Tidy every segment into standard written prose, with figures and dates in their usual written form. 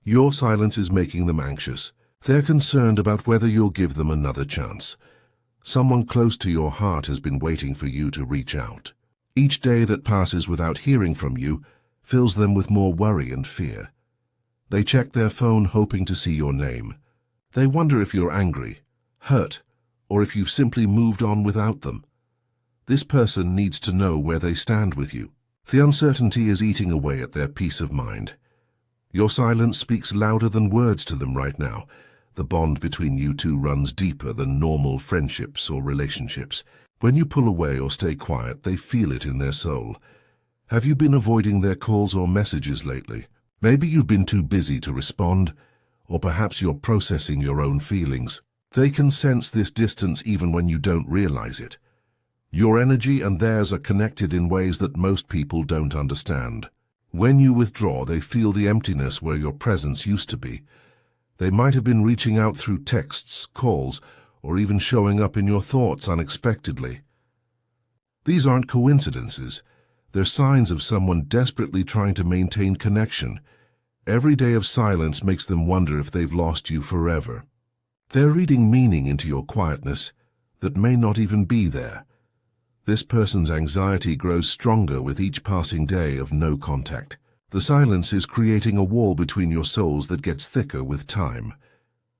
Your silence is making them anxious. They're concerned about whether you'll give them another chance. Someone close to your heart has been waiting for you to reach out. Each day that passes without hearing from you fills them with more worry and fear. They check their phone hoping to see your name. They wonder if you're angry, hurt, or if you've simply moved on without them. This person needs to know where they stand with you. The uncertainty is eating away at their peace of mind. Your silence speaks louder than words to them right now. The bond between you two runs deeper than normal friendships or relationships. When you pull away or stay quiet, they feel it in their soul. Have you been avoiding their calls or messages lately? Maybe you've been too busy to respond, or perhaps you're processing your own feelings. They can sense this distance even when you don't realize it. Your energy and theirs are connected in ways that most people don't understand. When you withdraw, they feel the emptiness where your presence used to be. They might have been reaching out through texts, calls, or even showing up in your thoughts unexpectedly. These aren't coincidences. They're signs of someone desperately trying to maintain connection. Every day of silence makes them wonder if they've lost you forever. They're reading meaning into your quietness that may not even be there. This person's anxiety grows stronger with each passing day of no contact. The silence is creating a wall between your souls that gets thicker with time.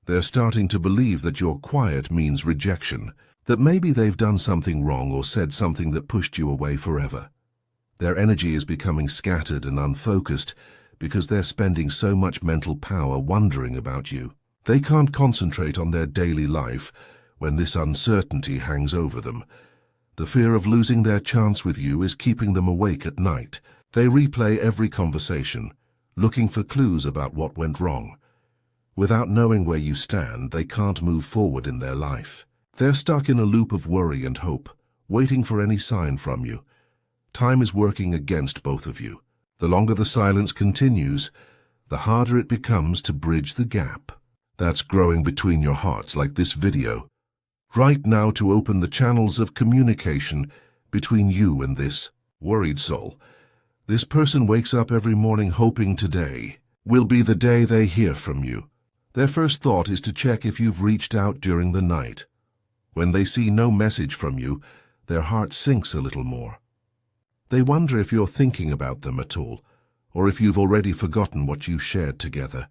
They're starting to believe that your quiet means rejection, that maybe they've done something wrong or said something that pushed you away forever. Their energy is becoming scattered and unfocused because they're spending so much mental power wondering about you. They can't concentrate on their daily life when this uncertainty hangs over them. The fear of losing their chance with you is keeping them awake at night. They replay every conversation, looking for clues about what went wrong. Without knowing where you stand, they can't move forward in their life. They're stuck in a loop of worry and hope, waiting for any sign from you. Time is working against both of you. The longer the silence continues, the harder it becomes to bridge the gap that's growing between your hearts, like this video. Right now, to open the channels of communication between you and this worried soul. This person wakes up every morning hoping today will be the day they hear from you. Their first thought is to check if you've reached out during the night. When they see no message from you, their heart sinks a little more. They wonder if you're thinking about them at all, or if you've already forgotten what you shared together.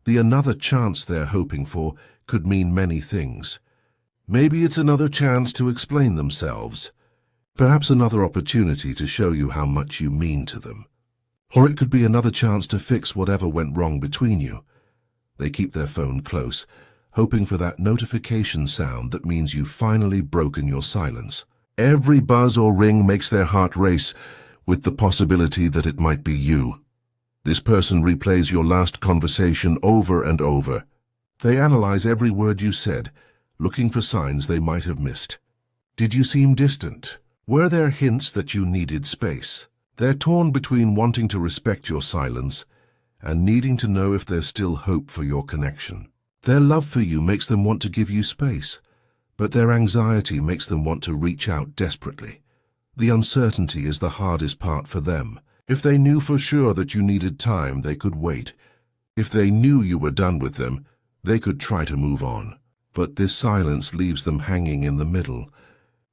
The another chance they're hoping for could mean many things. Maybe it's another chance to explain themselves. Perhaps another opportunity to show you how much you mean to them. Or it could be another chance to fix whatever went wrong between you. They keep their phone close, hoping for that notification sound that means you've finally broken your silence. Every buzz or ring makes their heart race with the possibility that it might be you. This person replays your last conversation over and over. They analyze every word you said, looking for signs they might have missed. Did you seem distant? Were there hints that you needed space? They're torn between wanting to respect your silence and needing to know if there's still hope for your connection. Their love for you makes them want to give you space, but their anxiety makes them want to reach out desperately. The uncertainty is the hardest part for them. If they knew for sure that you needed time, they could wait. If they knew you were done with them, they could try to move on. But this silence leaves them hanging in the middle,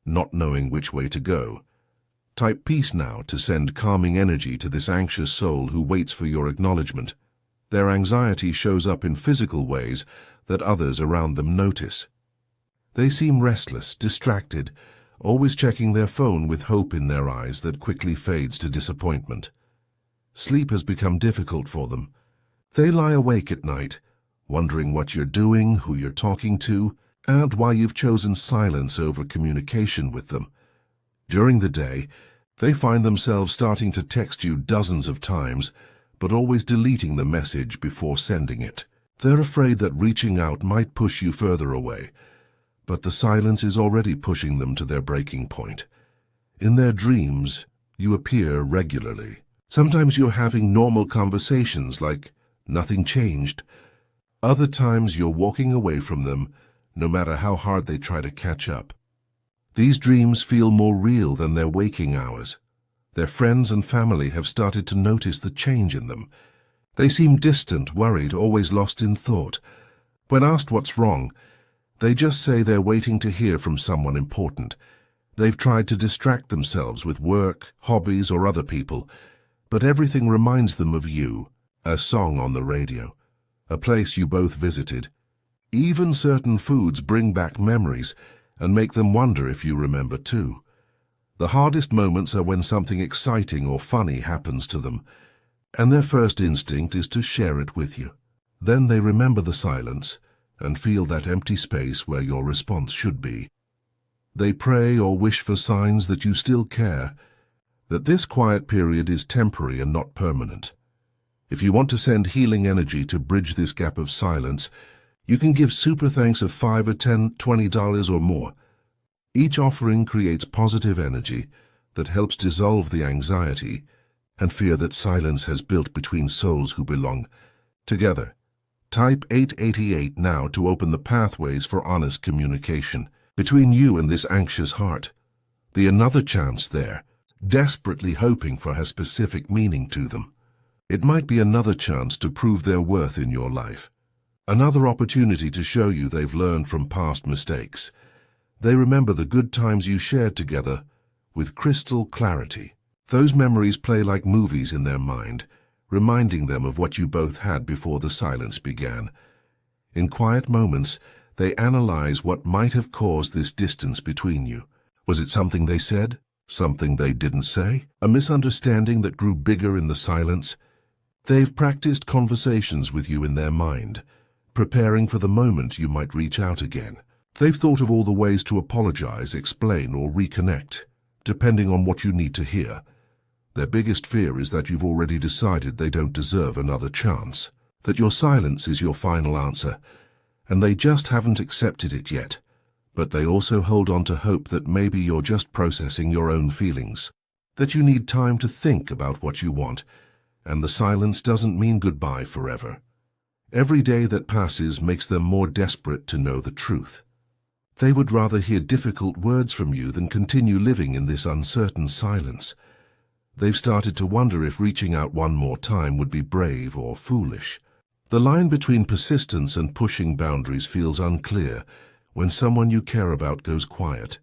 not knowing which way to go. Type peace now to send calming energy to this anxious soul who waits for your acknowledgement. Their anxiety shows up in physical ways that others around them notice. They seem restless, distracted, always checking their phone with hope in their eyes that quickly fades to disappointment. Sleep has become difficult for them. They lie awake at night, wondering what you're doing, who you're talking to, and why you've chosen silence over communication with them. During the day, they find themselves starting to text you dozens of times, but always deleting the message before sending it. They're afraid that reaching out might push you further away, but the silence is already pushing them to their breaking point. In their dreams, you appear regularly. Sometimes you're having normal conversations like nothing changed. Other times you're walking away from them, no matter how hard they try to catch up. These dreams feel more real than their waking hours. Their friends and family have started to notice the change in them. They seem distant, worried, always lost in thought. When asked what's wrong, they just say they're waiting to hear from someone important. They've tried to distract themselves with work, hobbies, or other people, but everything reminds them of you, a song on the radio, a place you both visited. Even certain foods bring back memories and make them wonder if you remember too. The hardest moments are when something exciting or funny happens to them, and their first instinct is to share it with you. Then they remember the silence and feel that empty space where your response should be. They pray or wish for signs that you still care, that this quiet period is temporary and not permanent. If you want to send healing energy to bridge this gap of silence, you can give super thanks of $5 or $10, $20 or more. Each offering creates positive energy that helps dissolve the anxiety and fear that silence has built between souls who belong together. Type 888 now to open the pathways for honest communication between you and this anxious heart. The another chance there, desperately hoping for, has specific meaning to them. It might be another chance to prove their worth in your life. Another opportunity to show you they've learned from past mistakes. They remember the good times you shared together with crystal clarity. Those memories play like movies in their mind, reminding them of what you both had before the silence began. In quiet moments, they analyze what might have caused this distance between you. Was it something they said? Something they didn't say? A misunderstanding that grew bigger in the silence? They've practiced conversations with you in their mind, preparing for the moment you might reach out again. They've thought of all the ways to apologize, explain, or reconnect, depending on what you need to hear. Their biggest fear is that you've already decided they don't deserve another chance, that your silence is your final answer, and they just haven't accepted it yet. But they also hold on to hope that maybe you're just processing your own feelings, that you need time to think about what you want, and the silence doesn't mean goodbye forever. Every day that passes makes them more desperate to know the truth. They would rather hear difficult words from you than continue living in this uncertain silence. They've started to wonder if reaching out one more time would be brave or foolish. The line between persistence and pushing boundaries feels unclear when someone you care about goes quiet.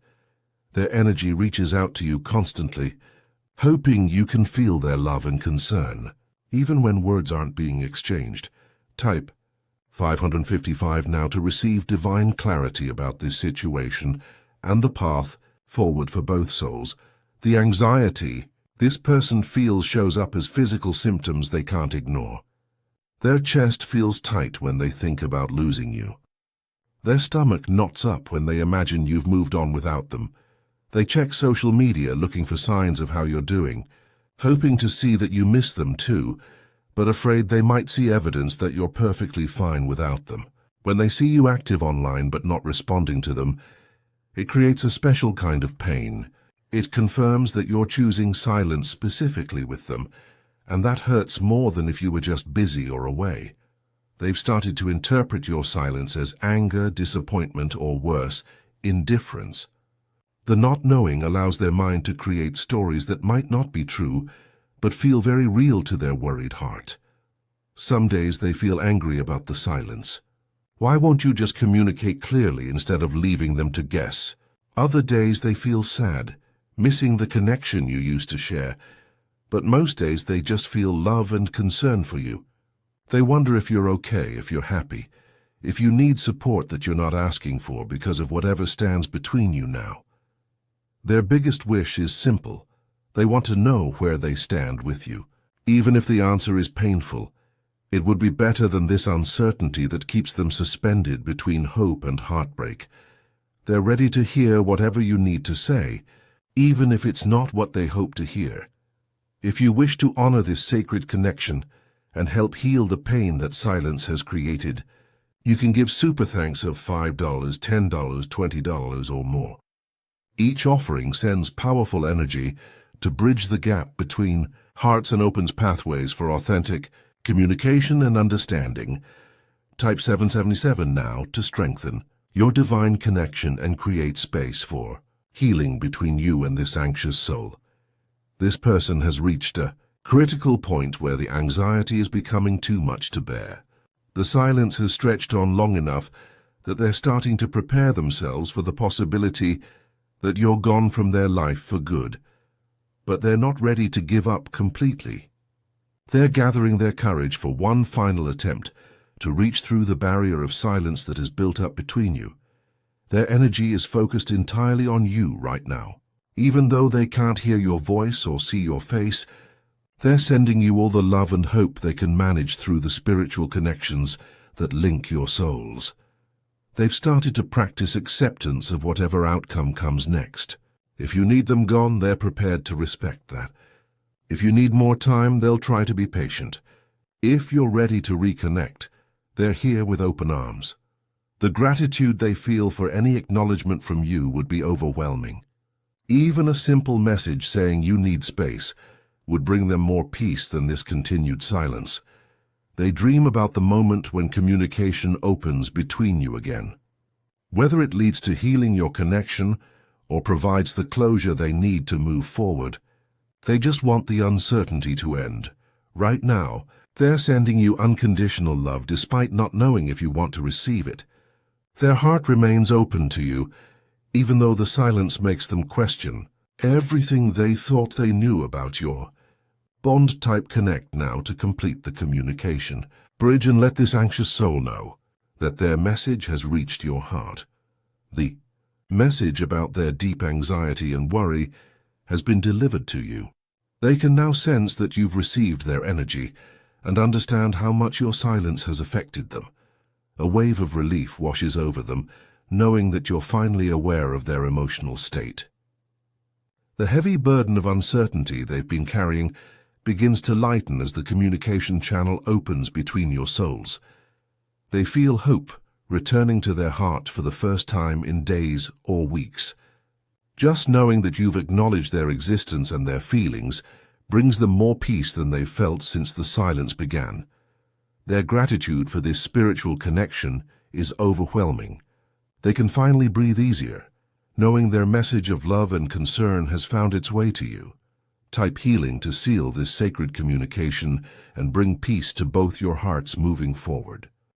Their energy reaches out to you constantly, hoping you can feel their love and concern, even when words aren't being exchanged. Type 555 now to receive divine clarity about this situation and the path forward for both souls. The anxiety this person feels shows up as physical symptoms they can't ignore. Their chest feels tight when they think about losing you. Their stomach knots up when they imagine you've moved on without them. They check social media looking for signs of how you're doing, hoping to see that you miss them too, but afraid they might see evidence that you're perfectly fine without them. When they see you active online but not responding to them, it creates a special kind of pain. It confirms that you're choosing silence specifically with them, and that hurts more than if you were just busy or away. They've started to interpret your silence as anger, disappointment, or worse, indifference. The not knowing allows their mind to create stories that might not be true, but feel very real to their worried heart. Some days they feel angry about the silence. Why won't you just communicate clearly instead of leaving them to guess? Other days they feel sad, missing the connection you used to share. But most days they just feel love and concern for you. They wonder if you're okay, if you're happy, if you need support that you're not asking for because of whatever stands between you now. Their biggest wish is simple. They want to know where they stand with you. Even if the answer is painful, it would be better than this uncertainty that keeps them suspended between hope and heartbreak. They're ready to hear whatever you need to say, even if it's not what they hope to hear. If you wish to honor this sacred connection and help heal the pain that silence has created, you can give super thanks of $5, $10, $20 or more. Each offering sends powerful energy to bridge the gap between hearts and opens pathways for authentic communication and understanding. Type 777 now to strengthen your divine connection and create space for healing between you and this anxious soul. This person has reached a Critical point where the anxiety is becoming too much to bear. The silence has stretched on long enough that they're starting to prepare themselves for the possibility that you're gone from their life for good. But they're not ready to give up completely. They're gathering their courage for one final attempt to reach through the barrier of silence that has built up between you. Their energy is focused entirely on you right now. Even though they can't hear your voice or see your face, they're sending you all the love and hope they can manage through the spiritual connections that link your souls. They've started to practice acceptance of whatever outcome comes next. If you need them gone, they're prepared to respect that. If you need more time, they'll try to be patient. If you're ready to reconnect, they're here with open arms. The gratitude they feel for any acknowledgement from you would be overwhelming. Even a simple message saying you need space would bring them more peace than this continued silence. They dream about the moment when communication opens between you again. Whether it leads to healing your connection or provides the closure they need to move forward, they just want the uncertainty to end. Right now, they're sending you unconditional love despite not knowing if you want to receive it. Their heart remains open to you, even though the silence makes them question everything they thought they knew about your bond-type connect now to complete the communication. Bridge and let this anxious soul know that their message has reached your heart. The message about their deep anxiety and worry has been delivered to you. They can now sense that you've received their energy and understand how much your silence has affected them. A wave of relief washes over them, knowing that you're finally aware of their emotional state. The heavy burden of uncertainty they've been carrying begins to lighten as the communication channel opens between your souls. They feel hope returning to their heart for the first time in days or weeks. Just knowing that you've acknowledged their existence and their feelings brings them more peace than they've felt since the silence began. Their gratitude for this spiritual connection is overwhelming. They can finally breathe easier, knowing their message of love and concern has found its way to you. Type healing to seal this sacred communication and bring peace to both your hearts moving forward.